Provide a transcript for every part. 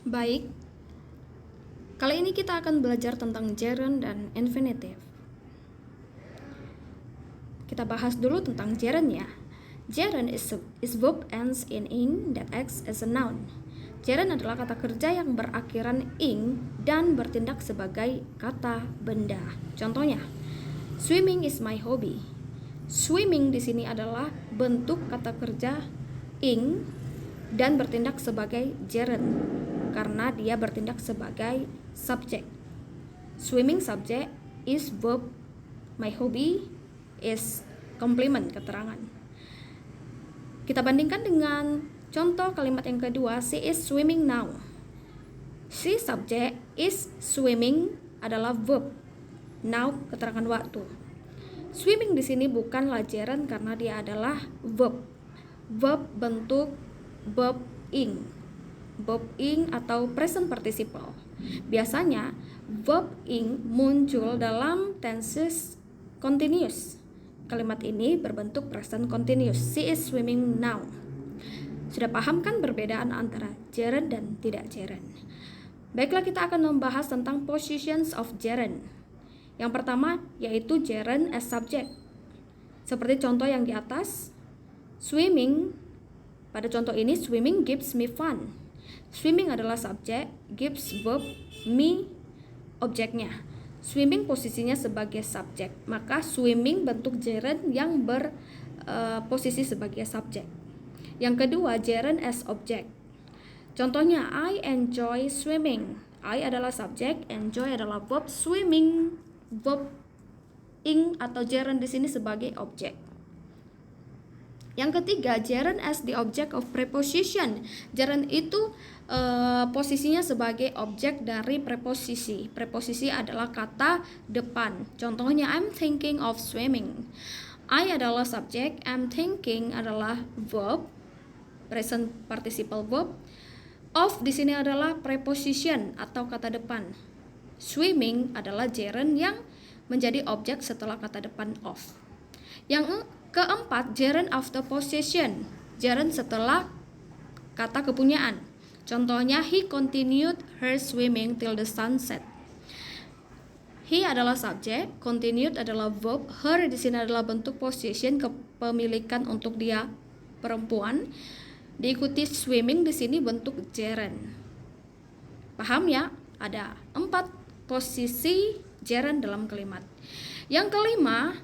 Baik, kali ini kita akan belajar tentang gerund dan infinitive. Kita bahas dulu tentang gerund ya. Gerund is verb ends in ing that acts as a noun. Gerund adalah kata kerja yang berakhiran ing dan bertindak sebagai kata benda. Contohnya, swimming is my hobby. Swimming di sini adalah bentuk kata kerja ing dan bertindak sebagai gerund karena dia bertindak sebagai subjek. Swimming subject is verb, my hobby is komplement, keterangan. Kita bandingkan dengan contoh kalimat yang kedua, she is swimming now. She subject is swimming adalah verb, now keterangan waktu. Swimming di sini bukanlah gerund karena dia adalah verb. Verb bentuk verb ing. Verb ing atau present participle. Biasanya verb ing muncul dalam tenses continuous. Kalimat ini berbentuk present continuous. She is swimming now. Sudah paham kan perbedaan antara gerund dan tidak gerund? Baiklah, kita akan membahas tentang positions of gerund. Yang pertama yaitu gerund as subject. Seperti contoh yang di atas, swimming. Pada contoh ini, swimming gives me fun. Swimming adalah subjek, gives verb, me objeknya. Swimming posisinya sebagai subjek, maka swimming bentuk gerund yang berposisi sebagai subjek. Yang kedua, gerund as object. Contohnya, I enjoy swimming. I adalah subjek, enjoy adalah verb, swimming verb ing atau gerund di sini sebagai objek. Yang ketiga, gerund as the object of preposition. Gerund itu posisinya sebagai objek dari preposisi. Preposisi adalah kata depan. Contohnya, I'm thinking of swimming. I adalah subjek, I'm thinking adalah verb, present participle verb. Of di sini adalah preposition atau kata depan. Swimming adalah gerund yang menjadi objek setelah kata depan of. Yang keempat, gerund after possession. Gerund setelah kata kepunyaan. Contohnya, he continued her swimming till the sun set. He adalah subjek, continued adalah verb, her di sini adalah bentuk possession, kepemilikan untuk dia perempuan. Diikuti swimming di sini bentuk gerund. Paham ya? Ada 4 posisi gerund dalam kalimat. Yang kelima,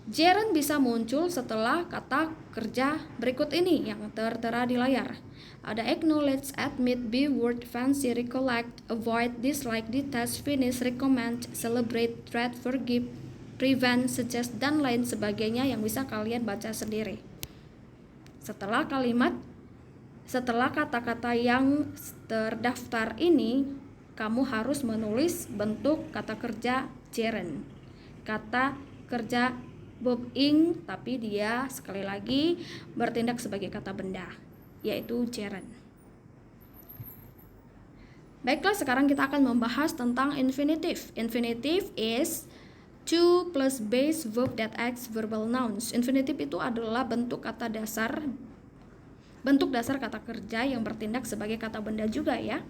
gerund bisa muncul setelah kata kerja berikut ini yang tertera di layar. Ada acknowledge, admit, be, word, fancy, recollect, avoid, dislike, detest, finish, recommend, celebrate, dread, forgive, prevent, suggest, dan lain sebagainya yang bisa kalian baca sendiri. Setelah kata-kata yang terdaftar ini, kamu harus menulis bentuk kata kerja gerund. Kata kerja verb ing, tapi dia sekali lagi bertindak sebagai kata benda, yaitu gerund. Baiklah, sekarang kita akan membahas tentang infinitive. Infinitive is to plus base verb that acts verbal nouns. Infinitive itu adalah bentuk dasar kata kerja yang bertindak sebagai kata benda juga ya.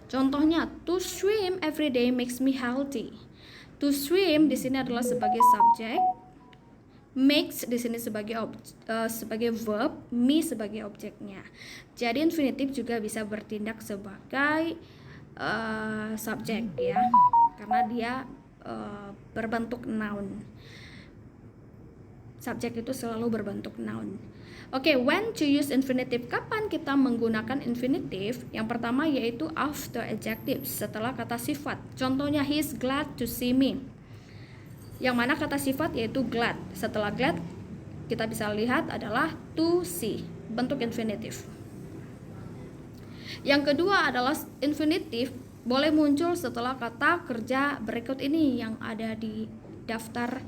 Contohnya, to swim every day makes me healthy. To swim di sini adalah sebagai subjek, makes di sini sebagai verb, me sebagai objeknya. Jadi infinitive juga bisa bertindak sebagai subjek ya, karena dia berbentuk noun. Subjek itu selalu berbentuk noun. Oke, when to use infinitive? Kapan kita menggunakan infinitive? Yang pertama yaitu after adjectives, setelah kata sifat. Contohnya, he is glad to see me. Yang mana kata sifat yaitu glad. Setelah glad kita bisa lihat adalah to see, bentuk infinitive. Yang kedua adalah infinitive boleh muncul setelah kata kerja berikut ini yang ada di daftar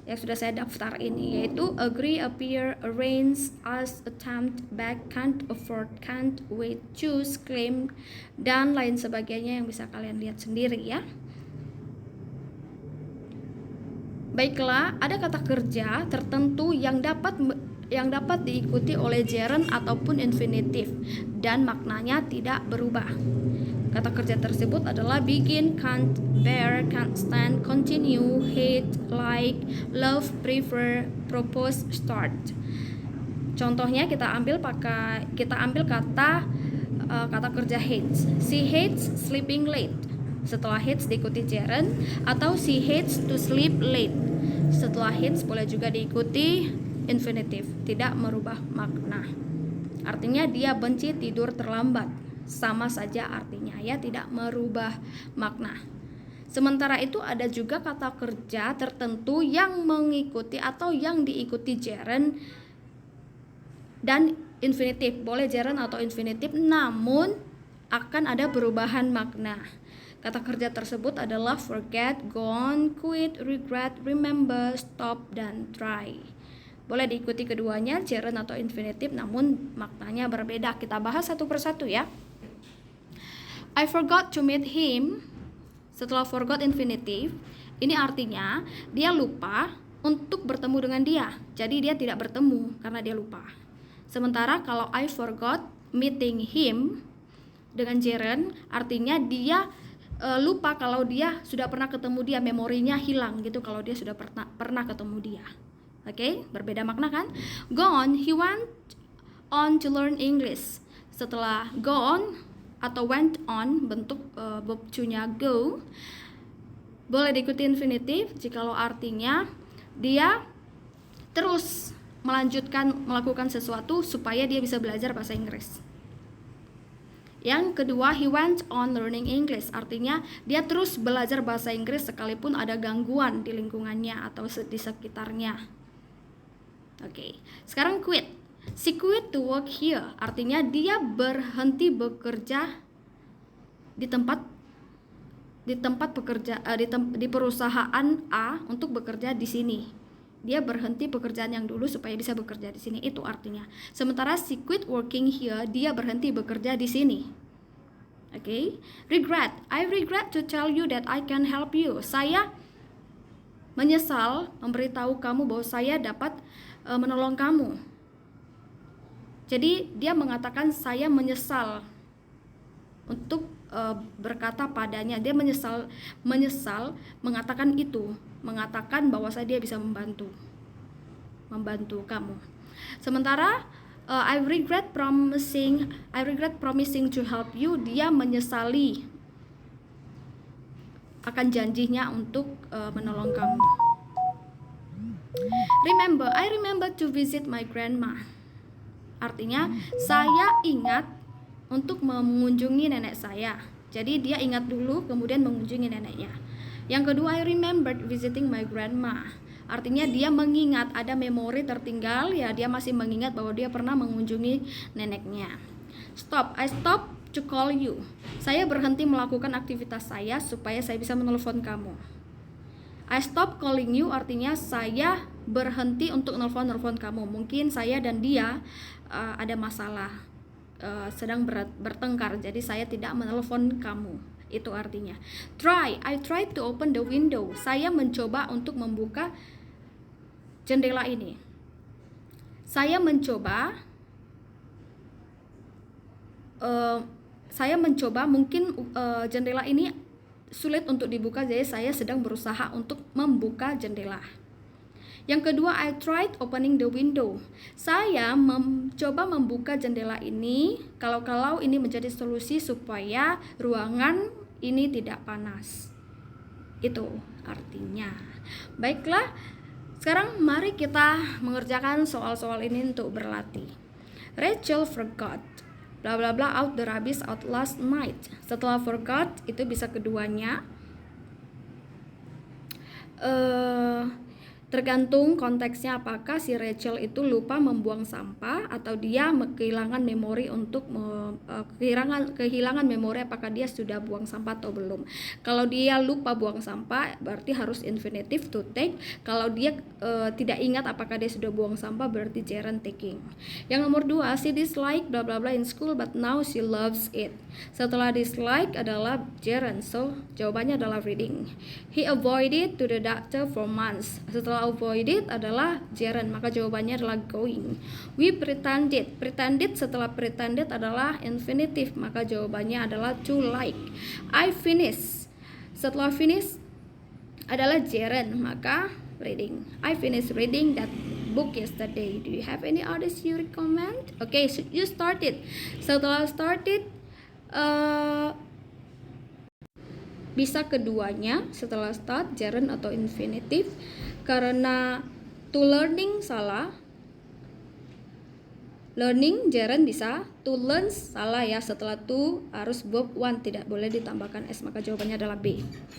yang sudah saya daftar ini, yaitu agree, appear, arrange, ask, attempt, beg, can't, afford, can't, wait, choose, claim, dan lain sebagainya yang bisa kalian lihat sendiri ya. Baiklah, ada kata kerja tertentu yang dapat yang dapat diikuti oleh gerund ataupun infinitif dan maknanya tidak berubah. Kata kerja tersebut adalah begin, can't, bear, can't stand, continue, hate, like, love, prefer, propose, start. Contohnya kita ambil kata kerja hates. She hates sleeping late. Setelah hates diikuti gerund, atau she hates to sleep late. Setelah hates boleh juga diikuti infinitif, tidak merubah makna. Artinya dia benci tidur terlambat. Sama saja artinya ya, tidak merubah makna. Sementara itu ada juga kata kerja tertentu yang mengikuti atau yang diikuti gerund dan infinitif. Boleh gerund atau infinitif, namun akan ada perubahan makna. Kata kerja tersebut adalah forget, gone, quit, regret, remember, stop, dan try. Boleh diikuti keduanya, gerund atau infinitif, namun maknanya berbeda. Kita bahas satu persatu ya. I forgot to meet him. Setelah forgot infinitif, ini artinya dia lupa untuk bertemu dengan dia. Jadi dia tidak bertemu karena dia lupa. Sementara kalau I forgot meeting him dengan gerund, artinya dia lupa kalau dia sudah pernah ketemu dia, memorinya hilang gitu kalau dia sudah pernah ketemu dia. Oke, berbeda makna kan? Gone, he went on to learn English. Setelah go on atau went on, bentuk verb to-nya go, boleh diikuti infinitif jikalau artinya dia terus melakukan sesuatu supaya dia bisa belajar bahasa Inggris. Yang kedua, he went on learning English, artinya dia terus belajar bahasa Inggris sekalipun ada gangguan di lingkungannya atau di sekitarnya. Oke, sekarang quit. She quit to work here, artinya dia berhenti bekerja di perusahaan A untuk bekerja di sini. Dia berhenti pekerjaan yang dulu supaya bisa bekerja di sini, itu artinya. Sementara she quit working here, dia berhenti bekerja di sini. Oke. Regret. I regret to tell you that I can help you. Saya menyesal memberitahu kamu bahwa saya dapat menolong kamu. Jadi dia mengatakan saya menyesal untuk berkata padanya. Dia menyesal mengatakan itu, mengatakan bahwa dia bisa membantu kamu. Sementara I regret promising to help you, dia menyesali akan janjinya untuk menolong kamu. Remember, I remember to visit my grandma. Artinya saya ingat untuk mengunjungi nenek saya. Jadi dia ingat dulu kemudian mengunjungi neneknya. Yang kedua, I remembered visiting my grandma. Artinya dia mengingat, ada memori tertinggal ya, dia masih mengingat bahwa dia pernah mengunjungi neneknya. Stop. I stop to call you. Saya berhenti melakukan aktivitas saya supaya saya bisa menelepon kamu. I stop calling you artinya saya berhenti untuk nelpon kamu. Mungkin saya dan dia ada masalah, sedang bertengkar, jadi saya tidak menelepon kamu. Itu artinya. Try. I tried to open the window. Saya mencoba untuk membuka jendela ini. Saya mencoba mungkin jendela ini sulit untuk dibuka, jadi saya sedang berusaha untuk membuka jendela. Yang kedua, I tried opening the window. Saya mencoba membuka jendela ini kalau ini menjadi solusi supaya ruangan ini tidak panas. Itu artinya. Baiklah, sekarang mari kita mengerjakan soal-soal ini untuk berlatih. Rachel forgot bla bla bla out the rubbish out last night. Setelah forgot itu bisa keduanya. Tergantung konteksnya, apakah si Rachel itu lupa membuang sampah atau dia kehilangan memori kehilangan memori apakah dia sudah buang sampah atau belum. Kalau dia lupa buang sampah berarti harus infinitive to take. Kalau dia tidak ingat apakah dia sudah buang sampah berarti gerund taking. Yang nomor 2, she dislike bla bla bla in school but now she loves it. Setelah dislike adalah gerund, so jawabannya adalah reading. He avoided to the doctor for months. Setelah Setelah avoided adalah gerund, maka jawabannya adalah going. We pretended. Pretended setelah pretended adalah infinitive, maka jawabannya adalah to like. I finished. Setelah finish adalah gerund, maka reading. I finished reading that book yesterday. Do you have any others you recommend? Okay, so you started. Setelah started bisa keduanya setelah start, gerund atau infinitive. Karena to learning salah, learning gerund bisa, to learn salah ya, setelah to harus verb one, tidak boleh ditambahkan s, maka jawabannya adalah B.